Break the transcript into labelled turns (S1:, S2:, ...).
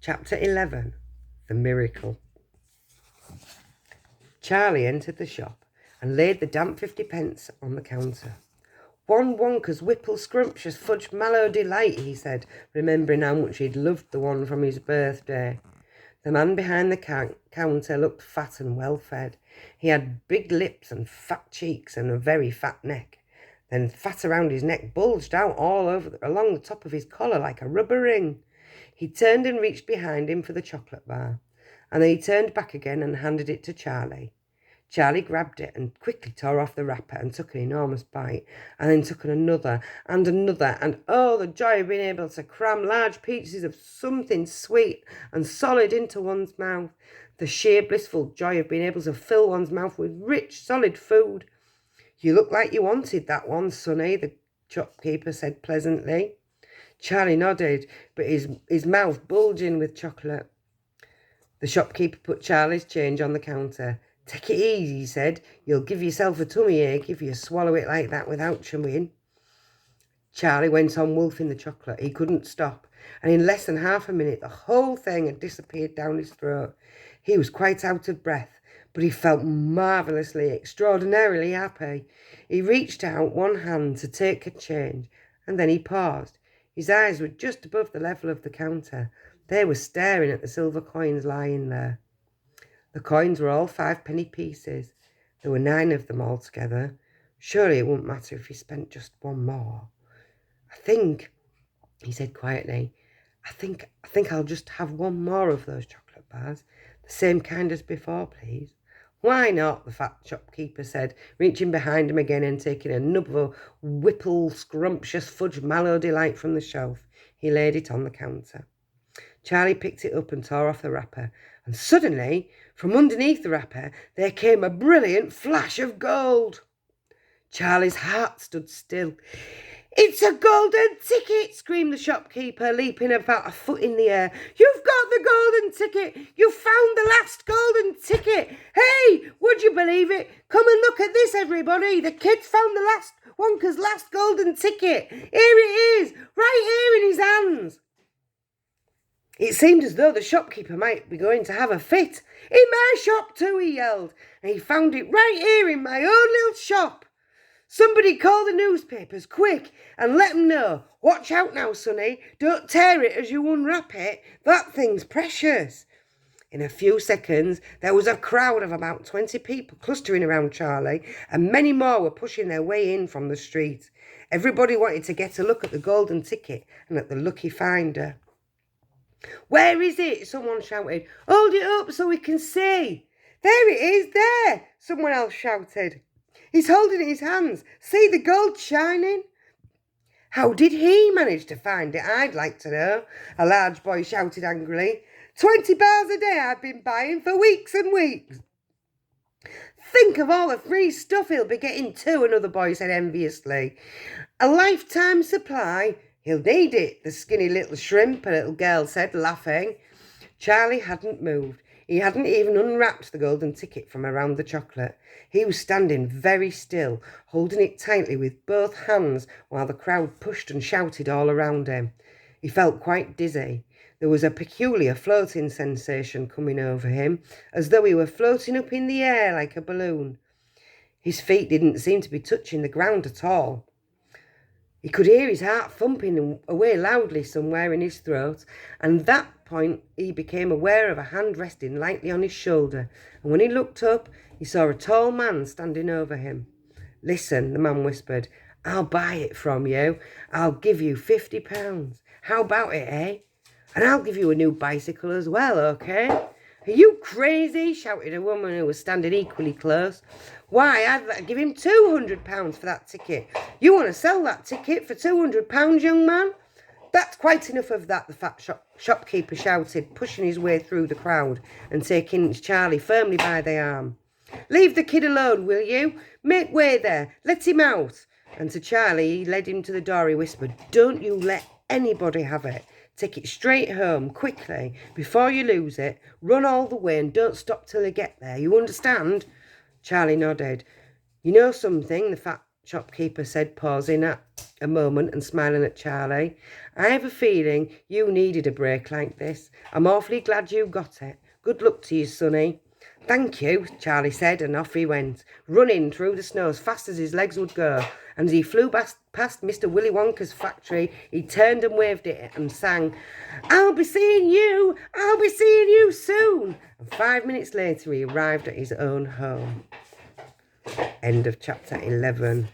S1: Chapter 11. The Miracle. Charlie entered the shop and laid the damp 50p on the counter. "One Wonka's Whipple Scrumptious Fudge Mallow Delight," he said, remembering how much he'd loved the one from his birthday. The man behind the counter looked fat and well-fed. He had big lips and fat cheeks and a very fat neck. Then fat around his neck bulged out all over along the top of his collar like a rubber ring. He turned and reached behind him for the chocolate bar, and then he turned back again and handed it to Charlie. Charlie grabbed it and quickly tore off the wrapper and took an enormous bite, and then took another, and oh, the joy of being able to cram large pieces of something sweet and solid into one's mouth. The sheer blissful joy of being able to fill one's mouth with rich, solid food. "You look like you wanted that one, Sonny," the shopkeeper said pleasantly. Charlie nodded, but his mouth bulging with chocolate. The shopkeeper put Charlie's change on the counter. "Take it easy," he said. "You'll give yourself a tummy ache if you swallow it like that without chewing." Charlie went on wolfing the chocolate. He couldn't stop, and in less than half a minute the whole thing had disappeared down his throat. He was quite out of breath, but he felt marvellously, extraordinarily happy. He reached out one hand to take a change, and then he paused. His eyes were just above the level of the counter. They were staring at the silver coins lying there. The coins were all 5p pieces. There were 9 of them altogether. Surely it wouldn't matter if he spent just one more. "I think," he said quietly, I think I'll just have one more of those chocolate bars. The same kind as before, please." "Why not?" the fat shopkeeper said, reaching behind him again and taking another Whipple Scrumptious Fudge Mallow Delight from the shelf. He laid it on the counter. Charlie picked it up and tore off the wrapper, and suddenly, from underneath the wrapper, there came a brilliant flash of gold. Charlie's heart stood still. "It's a golden ticket!" screamed the shopkeeper, leaping about a foot in the air. "You've got the golden ticket! You've found the last golden ticket! Hey, would you believe it? Come and look at this, everybody! The kid's found the Wonka's last golden ticket! Here it is, right here in his hands!" It seemed as though the shopkeeper might be going to have a fit. "In my shop too," he yelled, "and he found it right here in my own little shop. Somebody call the newspapers, quick, and let them know. Watch out now, Sonny. Don't tear it as you unwrap it. That thing's precious." In a few seconds, there was a crowd of about 20 people clustering around Charlie, and many more were pushing their way in from the street. Everybody wanted to get a look at the golden ticket and at the lucky finder. "Where is it?" someone shouted. "Hold it up so we can see." "There it is, there," someone else shouted. "He's holding it in his hands. See the gold shining?" "How did he manage to find it, I'd like to know," a large boy shouted angrily. 20 bars a day I've been buying for weeks and weeks." "Think of all the free stuff he'll be getting too," another boy said enviously. "A lifetime supply. He'll need it, the skinny little shrimp," a little girl said, laughing. Charlie hadn't moved. He hadn't even unwrapped the golden ticket from around the chocolate. He was standing very still, holding it tightly with both hands while the crowd pushed and shouted all around him. He felt quite dizzy. There was a peculiar floating sensation coming over him, as though he were floating up in the air like a balloon. His feet didn't seem to be touching the ground at all. He could hear his heart thumping away loudly somewhere in his throat, and at that point he became aware of a hand resting lightly on his shoulder, and when he looked up, he saw a tall man standing over him. "Listen," the man whispered, "I'll buy it from you. I'll give you £50. How about it, eh? And I'll give you a new bicycle as well, okay?" "Are you crazy?" shouted a woman who was standing equally close. "Why, I'd give him £200 for that ticket. You want to sell that ticket for £200, young man?" "That's quite enough of that," the fat shopkeeper shouted, pushing his way through the crowd and taking Charlie firmly by the arm. "Leave the kid alone, will you? Make way there. Let him out." And to Charlie, he led him to the door. He whispered, "Don't you let anybody have it. Take it straight home, quickly, before you lose it. Run all the way and don't stop till you get there. You understand?" Charlie nodded. "You know something?" the fat shopkeeper said, pausing at a moment and smiling at Charlie. I have a feeling you needed a break like this. I'm awfully glad you got it. Good luck to you, Sonny. Thank you, Charlie said, and off he went, running through the snow as fast as his legs would go. And as he flew past Mr. Willy Wonka's factory, he turned and waved it and sang, I'll be seeing you soon. And 5 minutes later, he arrived at his own home. End of chapter 11.